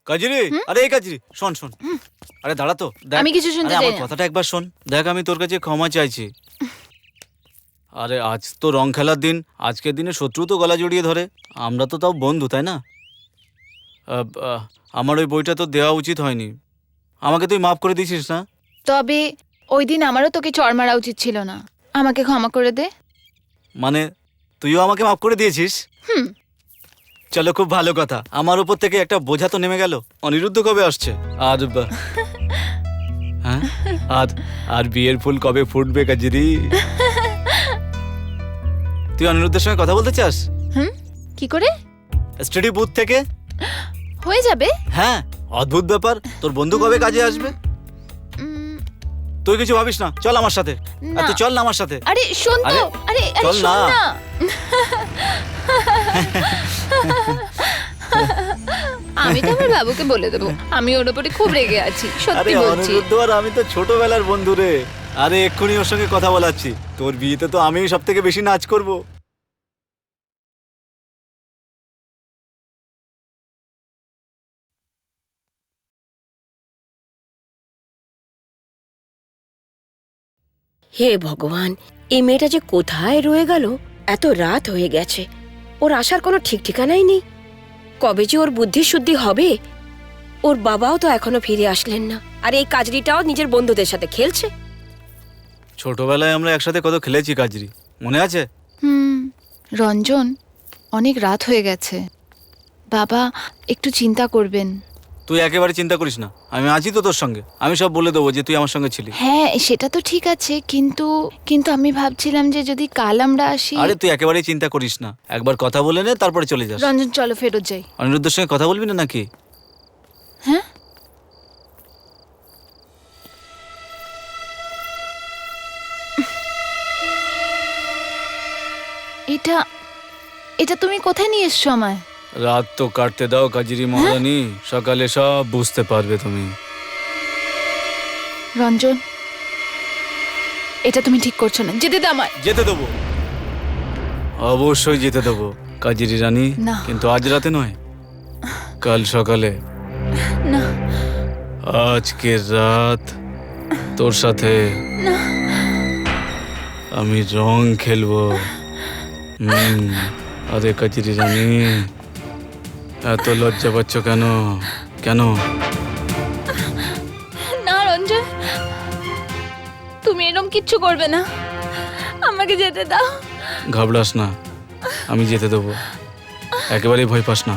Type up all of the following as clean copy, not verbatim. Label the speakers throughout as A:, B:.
A: কাজরি, আরে এই কাজরি, শোন শোন। আরে দাঁড়া তো, দেখ।
B: আমি কিছু শুনতে
A: আরে
B: চাই
A: আমার
B: না।
A: কথাটা একবার শোন। দেখ, আমি তোর কাছে ক্ষমা চাইছি। আরে আজ তো রং খেলার দিন, আজকের দিনে শত্রু তো গলা জড়িয়ে ধরে। আমরা তো তাও বন্ধু, তাই না? আমার ওই বইটা তো দেওয়া উচিত হয়নি। আমাকে তুই মাফ করে দিয়েছিস না?
B: তবে ওই দিন আমারও তোকে চড় মারা উচিত ছিল না। আমাকে ক্ষমা করে দে।
A: মানে তুইও আমাকে মাফ করে দিয়েছিস? চলো, খুব ভালো কথা। আমার উপর থেকে একটা বোঝা তো নেমে গেল। অনিরুদ্ধ কবে আসছে? আর হ্যাঁ, আর বিয়ের ফুল কবে ফুটবে কাজরি? তুই অনিরুদ্ধের সঙ্গে কথা বলতে চাস?
B: কি করে
A: স্টাডি বুথ থেকে?
B: হয়ে যাবে?
A: হ্যাঁ, অদ্ভুত ব্যাপার। তোর বন্ধু কবে কাজে আসবে? তুই কিছু ভাবিস না, চল আমার সাথে।
B: না।
A: তুই চল না আমার সাথে।
B: আরে শোন তো, আরে
A: চল
B: শোন
A: না।
B: না। আমি তো আমার বাবুকে বলে দেবো আমি ওর উপরে খুব রেগে আছি,
A: আরে
B: সত্যি বলছি।
A: অনিরুদ্ধ আর আমি তো ছোটবেলার বন্ধু রে। আরে এক্ষুনি ওর সঙ্গে কথা বলাচ্ছি। তোর বিয়েতে তো আমিই সব থেকে বেশি নাচ করব।
C: হে ভগবান, এই মেয়েটা যে কোথায় রয়ে গেল। এত রাত হয়ে গেছে, ওর আসার কোনো ঠিক ঠিকানাই নেই। কবে যে ওর বুদ্ধি শুদ্ধি হবে। ওর বাবাও তো এখনো ফিরে আসলেন না, আর এই কাজরিটাও নিজের বন্ধুদের সাথে খেলছে।
A: ছোটবেলায় আমরা একসাথে কত খেলেছি কাজরি, মনে আছে?
B: রঞ্জন, অনেক রাত হয়ে গেছে। বাবা একটু চিন্তা করবেন।
A: তুই একেবারে চিন্তা করিস না, আমি আছি তো তোর সঙ্গে। আমি সব বলে দেবো যে তুই আমার সঙ্গে ছিলি।
B: হ্যাঁ সেটা তো ঠিক আছে, কিন্তু কিন্তু আমি ভাবছিলাম যে যদি কাল আমরা আসি।
A: আরে তুই একেবারেই চিন্তা করিস না, একবার কথা বলে নে, তারপরে চলে যাস।
B: রঞ্জন চলো ফেরত যাই।
A: অনিরুদ্ধের সঙ্গে কথা বলবি না নাকি?
B: হ্যাঁ, এটা এটা তুমি কোথায় নিয়ে এসছো আমায়?
A: রাত তো কাটতে দাও কাজরি মহারানী, সকালে সব বুঝতে পারবে তুমি।
B: রঞ্জন, এটা তুমি ঠিক করছো না, যেতে দাও আমায়।
A: যেতে দেবো, অবশ্যই যেতে দেবো কাজরি রানী,
B: না।
A: কিন্তু আজ রাতে নয়, কাল সকালে।
B: না
A: আজকের রাত তোর সাথে আমি রং খেলবো। আরে কাজরি রানী, এত লজ্জা পাচ্ছ কেন? কেন?
B: না রঞ্জন, তুমি এরকম কিচ্ছু করবে না, আমাকে যেতে দাও।
A: ঘাবড়াস না, আমি যেতে দেবো। একেবারেই ভয় পাস না।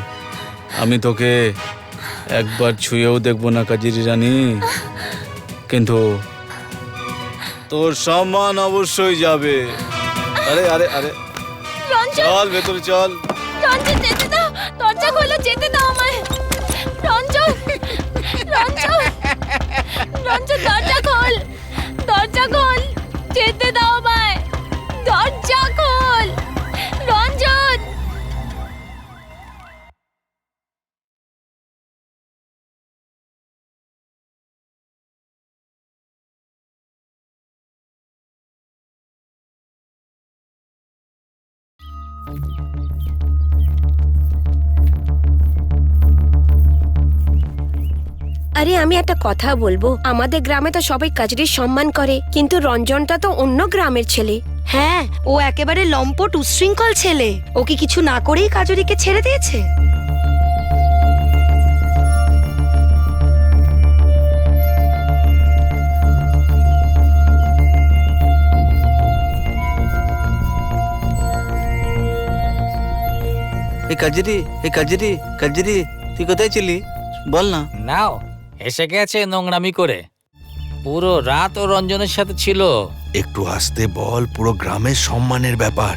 A: আমি তোকে একবার ছুঁয়েও দেখবো না কাজরি রানী, কিন্তু তোর সম্মান অবশ্যই যাবে। আরে আরে আরে,
B: রঞ্জন,
A: চল ভেতরে চল।
B: রঞ্জন যেতে দাও, দরজা খোলো, যেতে দাও আমায়। রঞ্জন, রঞ্জন, রঞ্জন দরজা খোল, দরজা খোল, যেতে দাও আমায়, দরজা খোল রঞ্জন।
C: আরে আমি একটা কথা বলবো, আমাদের গ্রামে তো সবাই কাজরির সম্মান করে, কিন্তু রঞ্জনটা তো অন্য গ্রামের ছেলে।
D: হ্যাঁ, ও একেবারে লম্পট উচ্ছৃঙ্খল ছেলে। ও কি কিছু না করেই কাজরিকে ছেড়ে দিয়েছে?
A: এই কাজরি, এই কাজরি, কাজরি, তুই কোথায় ছিলি? বল না।
E: নাও, এসে গেছে নোংরামি করে। পুরো রাত ও রঞ্জনের সাথে ছিল।
F: একটু আস্তে বল, পুরো গ্রামের সম্মানের ব্যাপার।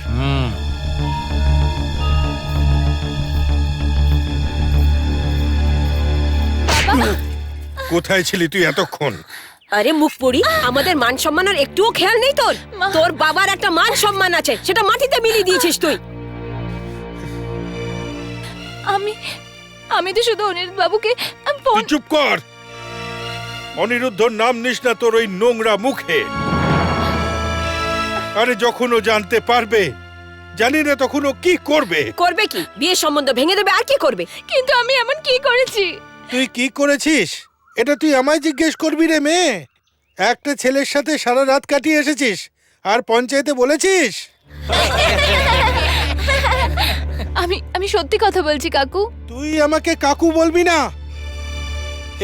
G: কোথায় ছিলি তুই এতক্ষণ?
C: আরে মুখ পড়ি, আমাদের মান সম্মান আর একটুও খেয়াল নেই তোর। তোর বাবার একটা মান সম্মান আছে, সেটা মাটিতে মিলিয়ে দিয়েছিস তুই।
B: আমি তো শুধু অনিরুদ্ধ বাবুকে
G: তুই চুপ কর। অনিরুদ্ধর নাম নিস না তোর ওই নোংরা মুখে। আরে যখন ও জানতে পারবে, জানি না তখন ও কি করবে।
C: করবে কি? বিয়ের সম্বন্ধ ভেঙে দেবে, আর কি করবে?
B: কিন্তু আমি এমন কি করেছি?
G: তুই কি করেছিস এটা তুই আমায় জিজ্ঞেস করবি রে মেয়ে? একটা ছেলের সাথে সারা রাত কাটিয়ে এসেছিস আর পঞ্চায়েতে বলেছিস?
B: আমি সত্যি কথা বলছি কাকু।
G: তুই আমাকে কাকু বলবি না।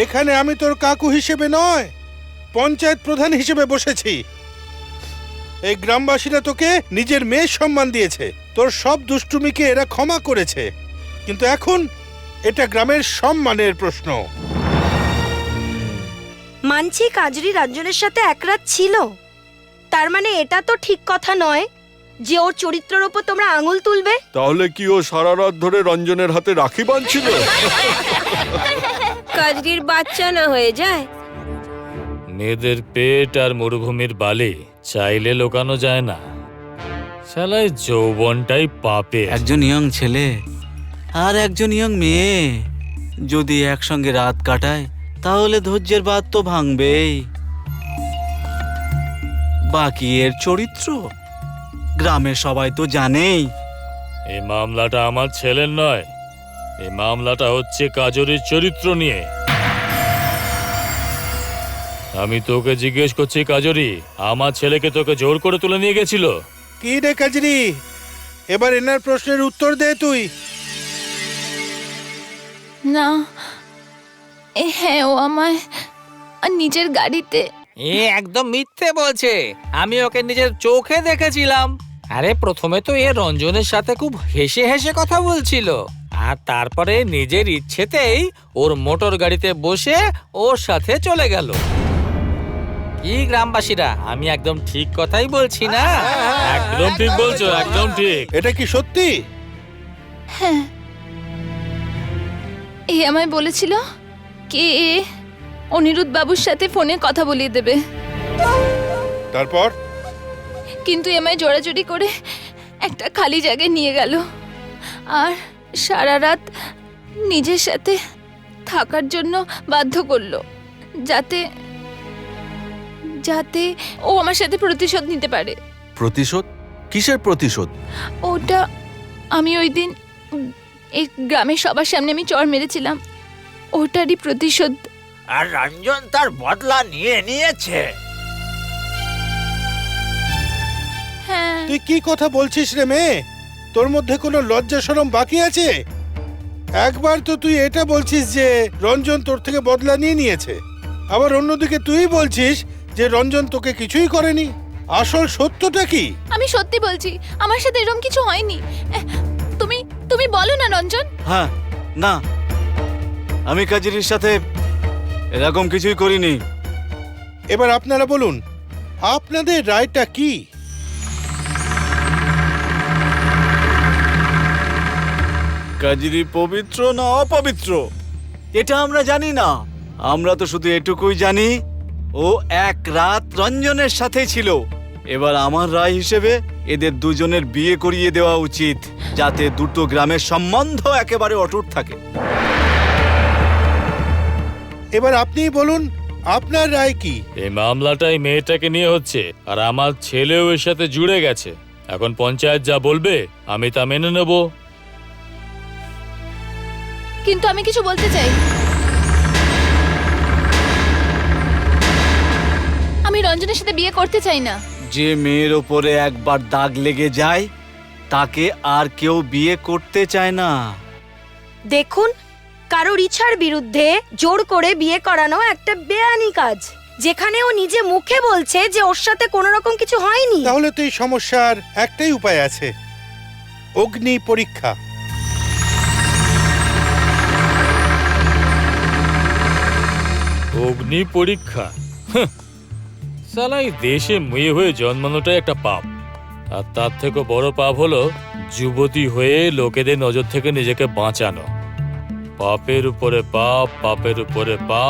G: এখানে আমি তোর কাকু হিসেবে নয়, পঞ্চায়েত প্রধান হিসেবে বসেছি। এই গ্রামবাসীরা তোকে নিজের মেয়ের সম্মান দিয়েছে, তোর সব দুষ্টুমিকে এরা ক্ষমা করেছে, কিন্তু এখন এটা গ্রামের সম্মানের প্রশ্ন।
D: মানছি কাজরি রঞ্জনের সাথে এক রাত ছিল, তার মানে এটা তো ঠিক কথা নয় যে ওর চরিত্রের ওপর তোমরা আঙুল তুলবে।
F: তাহলে কি ও সারা রাত ধরে রঞ্জনের হাতে রাখি বাঁধছিল?
C: কাজরির বাচ্চা না হয়ে যায়।
E: মেয়েদের পেট আর মরুভূমির বালি চাইলে লোকানো যায় না। শালাই যৌবনটাই পাপে।
A: একজন ইয়ং ছেলে আর একজন ইয়ং মেয়ে যদি একসঙ্গে রাত কাটায় তাহলে ধৈর্যের বাঁধ তো ভাঙবেই। বাকি এর চরিত্র গ্রামের সবাই তো জানেই।
E: এই মামলাটা আমার ছেলের নয়, এই মামলাটা হচ্ছে কাজরির চরিত্র নিয়ে। আমি তোকে জিজ্ঞেস করছি কাজরি, আমার ছেলেকে তোকে জোর করে তুলে নিয়ে গেছিল?
G: কি রে কাজরি, এবার এনার প্রশ্নের উত্তর দে তুই।
B: না, হ্যাঁ, ও আমায় নিজের গাড়িতে।
E: এ একদম মিথ্যে বলছে, আমি ওকে নিজের চোখে দেখেছিলাম। আরে প্রথমে তো এ রঞ্জনের সাথে খুব হেসে হেসে কথা বলছিল, আর তারপরে নিজের ইচ্ছেতেই ওর মোটর গাড়িতে বসে ওর সাথে চলে গেল। কি গ্রামবাসীরা, আমি একদম ঠিক কথাই বলছি না? একদম ঠিক বলছো, একদম ঠিক।
G: এটা কি সত্যি?
B: হ্যাঁ, আমায় বলেছিল কে অনিরুদ্ধ বাবুর সাথে ফোনে কথা বলিয়ে দেবে,
G: তারপর?
B: কিন্তু আমায় জোড়াজুড়ি করে একটা খালি জায়গায় নিয়ে গেল আর সারা রাত নিজের সাথে থাকার জন্য বাধ্য করলো, যাতে যাতে ও আমার সাথে প্রতিশোধ নিতে পারে।
F: প্রতিশোধ? কিসের প্রতিশোধ?
B: ওটা আমি ওই দিন এই গ্রামের সবার সামনে আমি চড় মেরেছিলাম, ওটারই প্রতিশোধ।
E: আর রঞ্জন তার বদলা নিয়ে নিয়েছে।
B: হ্যাঁ,
G: তুই কি কথা বলছিস রে মেয়ে? তোর মধ্যে কোনো লজ্জা শরম বাকি আছে? একবার তো তুই এটা বলছিস যে রঞ্জন তোর থেকে বদলা নিয়ে নিয়েছে, আবার অন্যদিকে তুই বলছিস যে রঞ্জন তোকে কিছুই করেনি। আসল সত্যটা কি?
B: আমি সত্যি বলছি, আমার সাথে এরকম কিছু হয়নি। তুমি তুমি বলো না রঞ্জন।
A: হ্যাঁ, না, আমি কাজরির সাথে এরকম কিছুই করিনি।
G: এবার আপনারা বলুন, আপনাদের রায়টা কি?
A: কাজরি পবিত্র না অপবিত্র এটা আমরা জানি না, আমরা তো শুধু এটুকুই জানি ও এক রাত রঞ্জনের সাথে ছিল। এবার আমার রায় হিসেবে এদের দুজনের বিয়ে করিয়ে দেওয়া উচিত, যাতে দুটো গ্রামের সম্বন্ধ একেবারে অটুট থাকে।
G: এবার আপনিই বলুন, আপনার রায় কি?
E: এই মামলাটাই মেয়েটাকে নিয়ে হচ্ছে, আর আমার ছেলেও এর সাথে জুড়ে গেছে। এখন পঞ্চায়েত যা বলবে আমি তা মেনে নেব।
B: কিন্তু আমি কিছু বলতে চাই। আমি রঞ্জনের সাথে বিয়ে করতে চাই না।
A: যে মেয়ের ওপরে একবার দাগ লেগে যায় তাকে আর কেউ বিয়ে করতে চায় না।
D: দেখুন, কারোর ইচ্ছার বিরুদ্ধে জোর করে বিয়ে করানো একটা বেআইনি কাজ, যেখানে ও নিজে মুখে বলছে যে ওর সাথে কোনো রকম কিছু হয়নি।
G: তাহলে তো এই সমস্যার একটাই উপায় আছে, অগ্নি পরীক্ষা।
E: অগ্নি পরীক্ষা? সালা, এই দেশে মেয়ে হয়ে জন্মানোটাই একটা পাপ, আর তার থেকে বড় পাপ হলো যুবতী হয়ে লোকেদের নজর থেকে নিজেকে বাঁচানো। পাপের উপরে পাপ, পাপের উপরে পাপ।